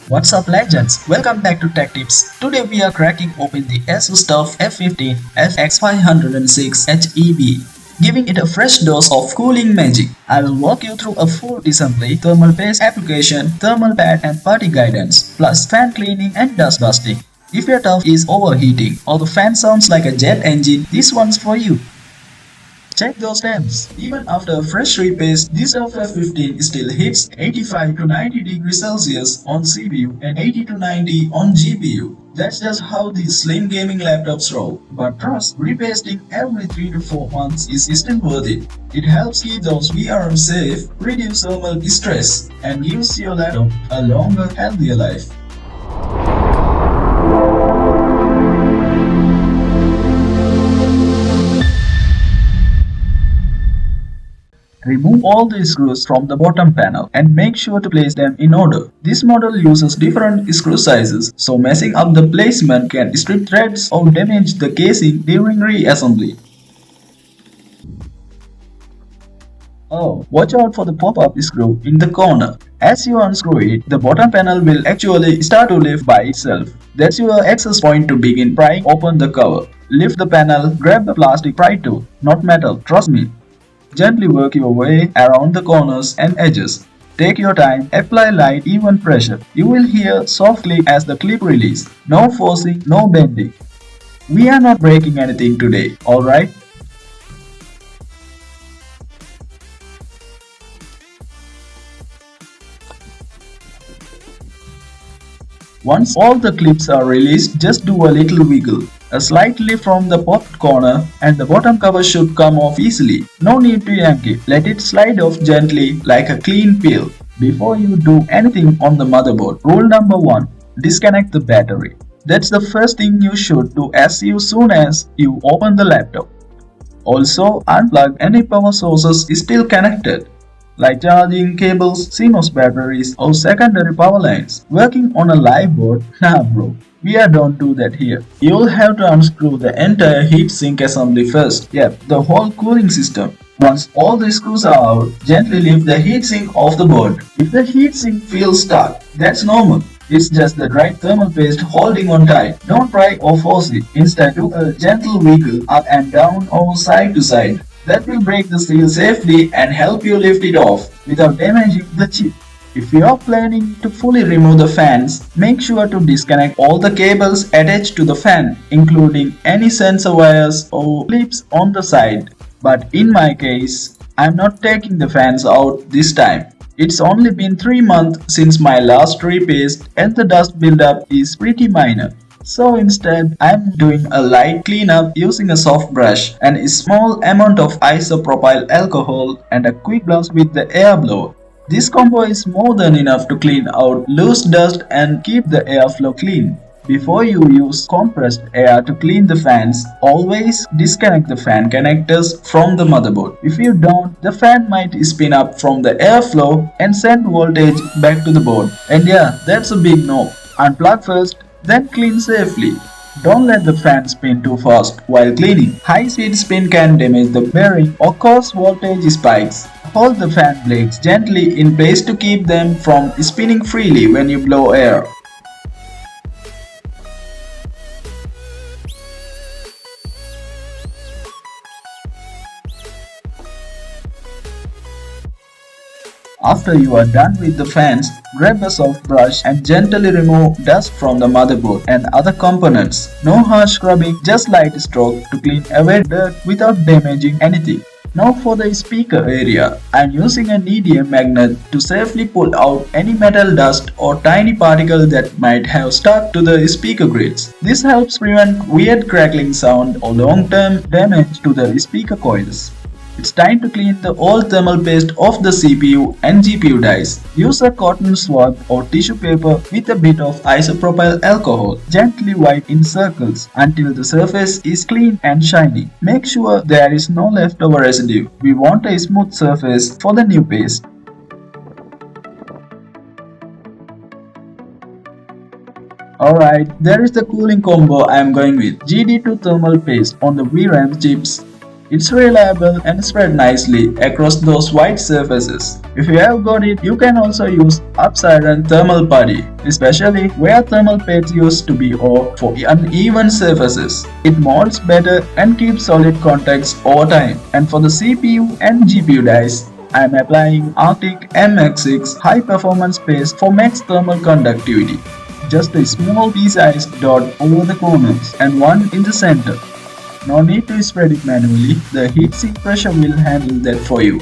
What's up legends? Welcome back to Tech Tips. Today we are cracking open the ASUS TUF F15 FX506HEB, giving it a fresh dose of cooling magic. I will walk you through a full disassembly, thermal paste application, thermal pad and putty guidance, plus fan cleaning and dust busting. If your TUF is overheating or the fan sounds like a jet engine, this one's for you. Check those temps. Even after a fresh repaste, this TUF F15 still hits 85 to 90 degrees Celsius on CPU and 80 to 90 on GPU. That's just how these slim gaming laptops roll. But trust, repasting every 3 to 4 months is still worth it. It helps keep those VRAMs safe, reduce thermal stress, and gives your laptop a longer, healthier life. Remove all the screws from the bottom panel and make sure to place them in order. This model uses different screw sizes, so messing up the placement can strip threads or damage the casing during reassembly. Oh, watch out for the pop-up screw in the corner. As you unscrew it, the bottom panel will actually start to lift by itself. That's your access point to begin prying open the cover. Lift the panel, grab the plastic pry tool, not metal, trust me. Gently work your way around the corners and edges. Take your time, apply light, even pressure. You will hear soft click as the clip release. No forcing, no bending. We are not breaking anything today, alright? Once all the clips are released, just do a little wiggle. A slight lift from the popped corner and the bottom cover should come off easily. No need to yank it. Let it slide off gently like a clean peel. Before you do anything on the motherboard, rule number 1. Disconnect the battery. That's the first thing you should do as soon as you open the laptop. Also, unplug any power sources still connected, like charging cables, CMOS batteries or secondary power lines. Working on a live board? Nah bro, don't do that here. You'll have to unscrew the entire heatsink assembly first. Yep, the whole cooling system. Once all the screws are out, gently lift the heatsink off the board. If the heatsink feels stuck, that's normal. It's just the dried thermal paste holding on tight. Don't pry or force it. Instead, do a gentle wiggle up and down or side to side. That will break the seal safely and help you lift it off without damaging the chip. If you are planning to fully remove the fans, make sure to disconnect all the cables attached to the fan, including any sensor wires or clips on the side. But in my case, I'm not taking the fans out this time. It's only been 3 months since my last repaste and the dust buildup is pretty minor. So instead, I'm doing a light cleanup using a soft brush and a small amount of isopropyl alcohol and a quick gloves with the air blower. This combo is more than enough to clean out loose dust and keep the airflow clean. Before you use compressed air to clean the fans, always disconnect the fan connectors from the motherboard. If you don't, the fan might spin up from the airflow and send voltage back to the board. And yeah, that's a big no. Unplug first, then clean safely. Don't let the fan spin too fast while cleaning. High-speed spin can damage the bearing or cause voltage spikes. Hold the fan blades gently in place to keep them from spinning freely when you blow air. After you are done with the fans, grab a soft brush and gently remove dust from the motherboard and other components. No harsh scrubbing, just light stroke to clean away dirt without damaging anything. Now for the speaker area, I am using a neodymium magnet to safely pull out any metal dust or tiny particles that might have stuck to the speaker grids. This helps prevent weird crackling sound or long-term damage to the speaker coils. It's time to clean the old thermal paste off the CPU and GPU dies. Use a cotton swab or tissue paper with a bit of isopropyl alcohol. Gently wipe in circles until the surface is clean and shiny. Make sure there is no leftover residue. We want a smooth surface for the new paste. Alright, there is the cooling combo I am going with. GD2 thermal paste on the VRAMs chips It's reliable and spread nicely across those white surfaces. If you have got it, you can also use Upsiren thermal putty, especially where thermal pads used to be or for uneven surfaces. It molds better and keeps solid contacts over time. And for the CPU and GPU dies, I am applying Arctic MX6 high performance paste for max thermal conductivity. Just a small pea-sized dot over the corners and one in the center. No need to spread it manually, the heatsink pressure will handle that for you.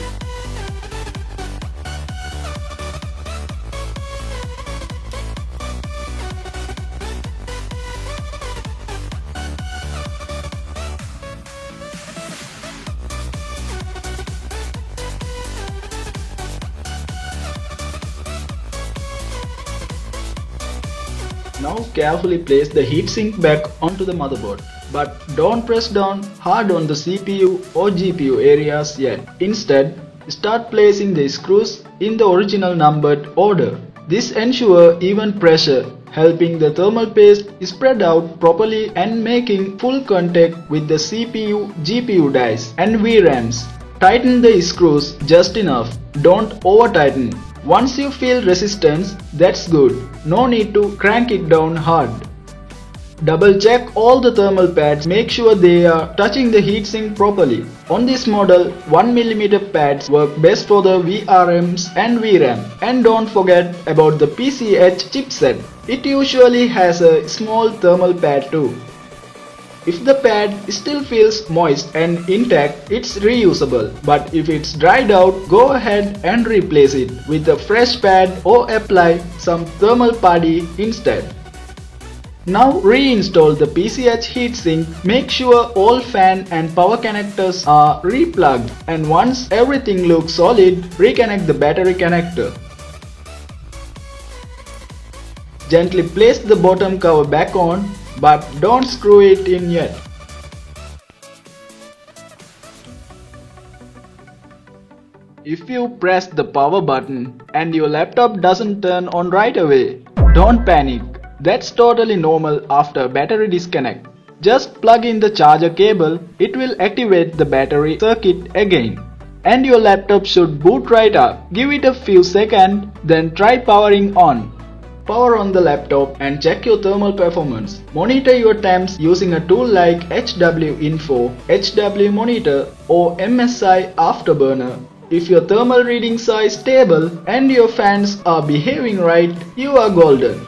Now carefully place the heatsink back onto the motherboard. But don't press down hard on the CPU or GPU areas yet. Instead, start placing the screws in the original numbered order. This ensures even pressure, helping the thermal paste spread out properly and making full contact with the CPU, GPU dies and VRAMs. Tighten the screws just enough, don't over tighten. Once you feel resistance, that's good. No need to crank it down hard. Double check all the thermal pads, make sure they are touching the heatsink properly. On this model, 1mm pads work best for the VRMs and VRAM. And don't forget about the PCH chipset. It usually has a small thermal pad too. If the pad still feels moist and intact, it's reusable. But if it's dried out, go ahead and replace it with a fresh pad or apply some thermal putty instead. Now reinstall the PCH heatsink, make sure all fan and power connectors are replugged, and once everything looks solid, reconnect the battery connector. Gently place the bottom cover back on, but don't screw it in yet. If you press the power button and your laptop doesn't turn on right away, don't panic. That's totally normal after battery disconnect. Just plug in the charger cable, it will activate the battery circuit again. And your laptop should boot right up. Give it a few seconds, then try powering on. Power on the laptop and check your thermal performance. Monitor your temps using a tool like HW Info, HW Monitor or MSI Afterburner. If your thermal readings are stable and your fans are behaving right, you are golden.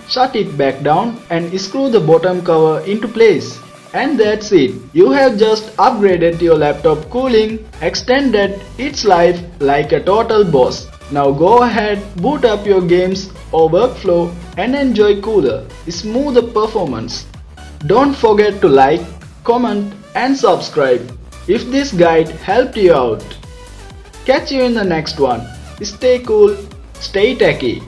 Shut it back down and screw the bottom cover into place. And that's it. You have just upgraded your laptop cooling, extended its life like a total boss. Now go ahead, boot up your games or workflow and enjoy cooler, smoother performance. Don't forget to like, comment and subscribe if this guide helped you out. Catch you in the next one. Stay cool, stay techy.